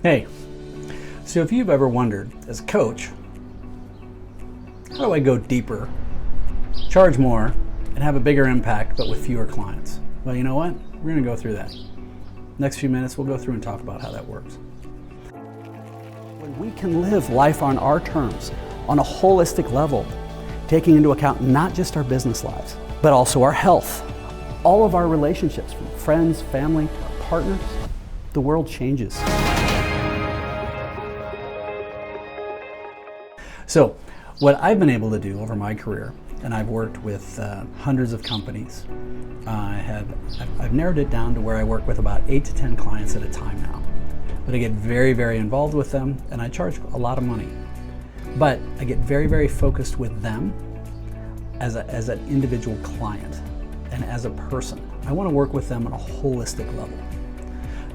Hey, so if you've ever wondered, as a coach, how do I go deeper, charge more, and have a bigger impact but with fewer clients? Well, you know what? We're going to go through that. Next few minutes, we'll go through and talk about how that works. When we can live life on our terms, on a holistic level, taking into account not just our business lives, but also our health, all of our relationships, from friends, family, to our partners, the world changes. So what I've been able to do over my career, and I've worked with hundreds of companies, I've narrowed it down to where I work with about 8 to 10 clients at a time now. But I get very, very involved with them, and I charge a lot of money. But I get very, very focused with them as an individual client and as a person. I want to work with them on a holistic level.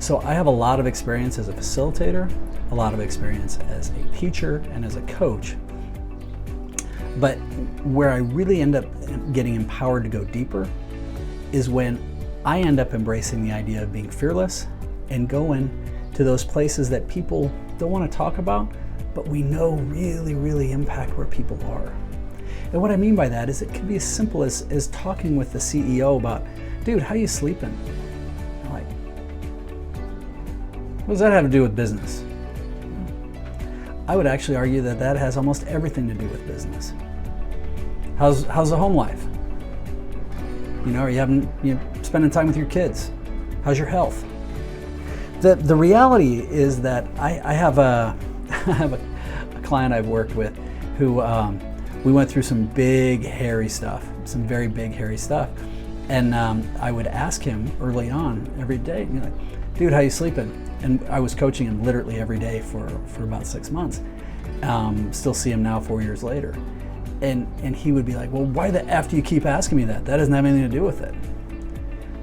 So I have a lot of experience as a facilitator, a lot of experience as a teacher and as a coach. But where I really end up getting empowered to go deeper is when I end up embracing the idea of being fearless and going to those places that people don't want to talk about, but we know really, really impact where people are. And what I mean by that is it can be as simple as talking with the CEO about, dude, how you sleeping? I'm like, what does that have to do with business? I would actually argue that that has almost everything to do with business. How's the home life? You know, are you spending time with your kids? How's your health? The reality is that I have a client I've worked with who we went through some big hairy stuff, some very big hairy stuff, and I would ask him early on every day, and be like, dude, how you sleeping? And I was coaching him literally every day for about 6 months. Still see him now 4 years later. And he would be like, well, why the F do you keep asking me that? That doesn't have anything to do with it.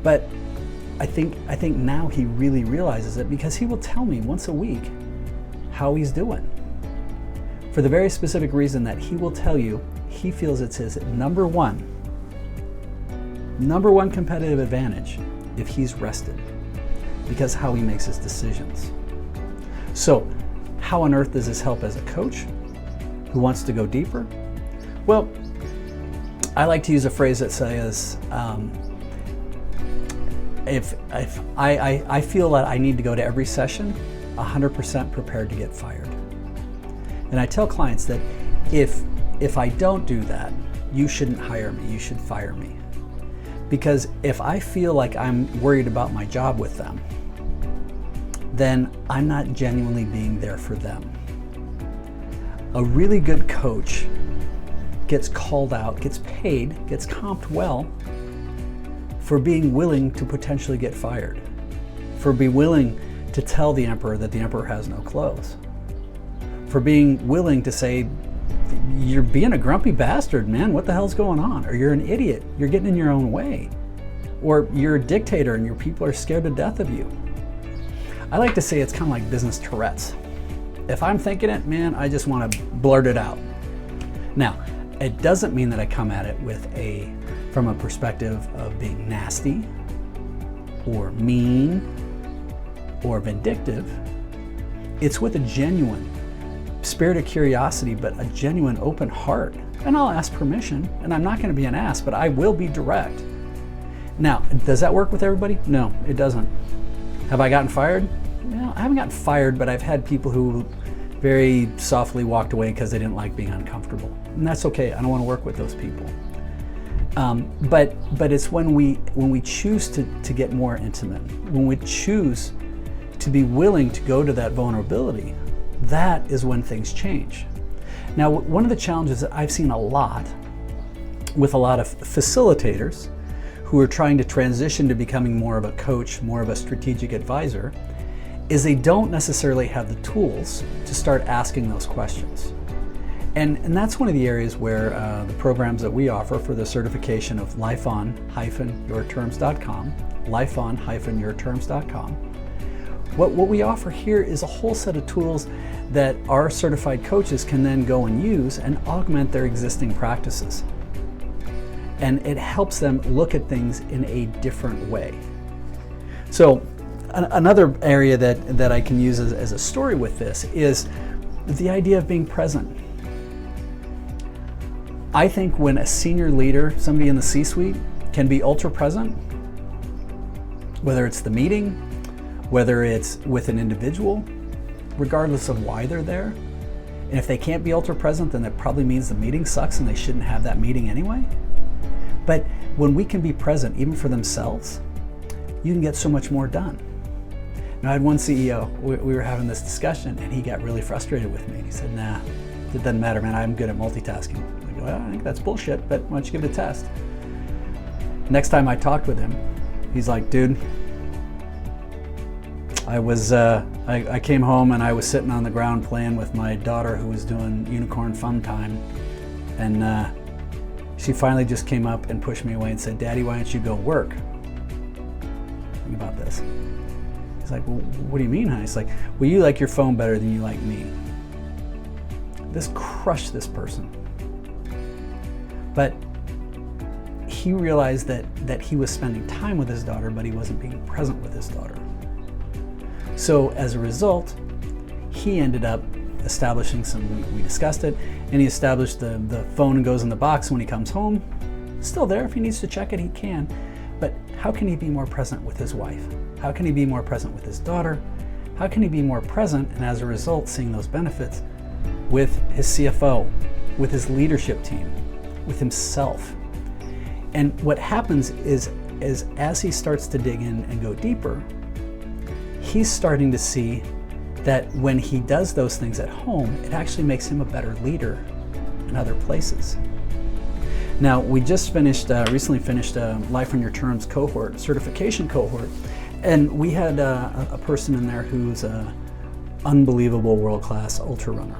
But I think now he really realizes it, because he will tell me once a week how he's doing. For the very specific reason that he will tell you he feels it's his number one competitive advantage if he's rested, because how he makes his decisions. So how on earth does this help as a coach who wants to go deeper? Well, I like to use a phrase that says, if I feel that I need to go to every session 100% prepared to get fired. And I tell clients that if I don't do that, you shouldn't hire me, you should fire me. Because if I feel like I'm worried about my job with them, then I'm not genuinely being there for them. A really good coach gets called out, gets paid, gets comped well for being willing to potentially get fired, for being willing to tell the emperor that the emperor has no clothes, for being willing to say, you're being a grumpy bastard, man, what the hell's going on? Or you're an idiot, you're getting in your own way. Or you're a dictator and your people are scared to death of you. I like to say it's kind of like business Tourette's. If I'm thinking it, man, I just want to blurt it out. Now, it doesn't mean that I come at it from a perspective of being nasty or mean or vindictive. It's with a genuine spirit of curiosity, but a genuine open heart. And I'll ask permission, and I'm not going to be an ass, but I will be direct. Now, does that work with everybody? No, it doesn't. Have I gotten fired? No, I haven't gotten fired, but I've had people who very softly walked away because they didn't like being uncomfortable. And that's okay, I don't want to work with those people. But it's when we choose to get more intimate, when we choose to be willing to go to that vulnerability, that is when things change. Now, one of the challenges that I've seen a lot with a lot of facilitators who are trying to transition to becoming more of a coach, more of a strategic advisor, is they don't necessarily have the tools to start asking those questions. And that's one of the areas where the programs that we offer for the certification of lifeon-yourterms.com, lifeon-yourterms.com, what we offer here is a whole set of tools that our certified coaches can then go and use and augment their existing practices. And it helps them look at things in a different way. So Another area that I can use as a story with this is the idea of being present. I think when a senior leader, somebody in the C-suite, can be ultra present, whether it's the meeting, whether it's with an individual, regardless of why they're there, and if they can't be ultra present, then that probably means the meeting sucks and they shouldn't have that meeting anyway. But when we can be present, even for themselves, you can get so much more done. Now, I had one CEO, we were having this discussion, and he got really frustrated with me. He said, nah, it doesn't matter, man, I'm good at multitasking. I go, well, I think that's bullshit, but why don't you give it a test? Next time I talked with him, he's like, dude, I came home and I was sitting on the ground playing with my daughter who was doing unicorn fun time, and she finally just came up and pushed me away and said, Daddy, why don't you go work? Think about this. He's like, well, what do you mean, honey? He's like, well, you like your phone better than you like me. This crushed this person. But he realized that he was spending time with his daughter, but he wasn't being present with his daughter. So as a result, he ended up establishing we discussed it, and he established the phone goes in the box when he comes home. Still there, if he needs to check it, he can. But how can he be more present with his wife? How can he be more present with his daughter? How can he be more present, and as a result, seeing those benefits with his CFO, with his leadership team, with himself? And what happens is as he starts to dig in and go deeper, he's starting to see that when he does those things at home, it actually makes him a better leader in other places. Now, we just recently finished a Life on Your Terms cohort, certification cohort, and we had a person in there who's an unbelievable world-class ultra runner.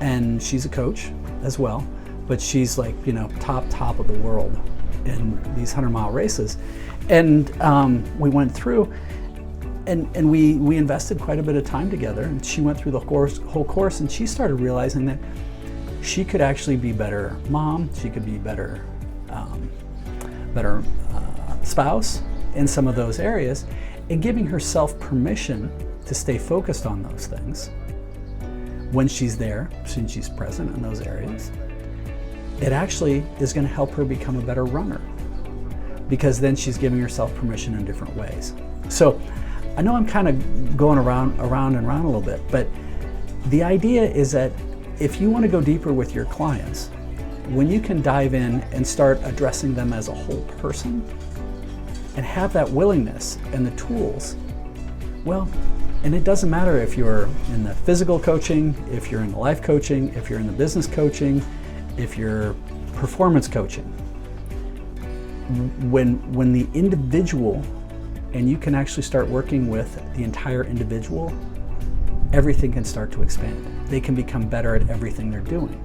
And she's a coach as well, but she's like, top of the world in these 100-mile races. And we went through, and we invested quite a bit of time together, and she went through the whole course, and she started realizing that she could actually be better mom, she could be better spouse in some of those areas, and giving herself permission to stay focused on those things when she's there, since she's present in those areas. It actually is going to help her become a better runner, because then she's giving herself permission in different ways. So I know I'm kind of going around and around a little bit, but the idea is that if you want to go deeper with your clients, when you can dive in and start addressing them as a whole person and have that willingness and the tools, well, and it doesn't matter if you're in the physical coaching, if you're in the life coaching, if you're in the business coaching, if you're performance coaching, when the individual, and you can actually start working with the entire individual, everything can start to expand. They can become better at everything they're doing.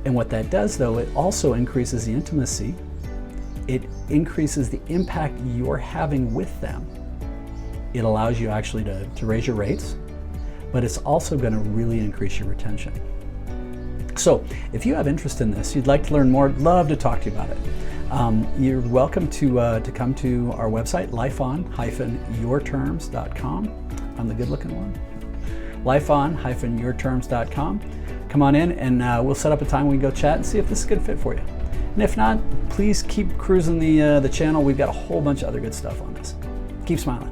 And what that does, though, it also increases the intimacy. It increases the impact you're having with them. It allows you actually to raise your rates, but it's also going to really increase your retention. So if you have interest in this, you'd like to learn more, I'd love to talk to you about it. You're welcome to come to our website, lifeon-yourterms.com. I'm the good-looking one. lifeon-yourterms.com. Come on in, and we'll set up a time we can go chat and see if this is a good fit for you. And if not, please keep cruising the channel. We've got a whole bunch of other good stuff on this. Keep smiling.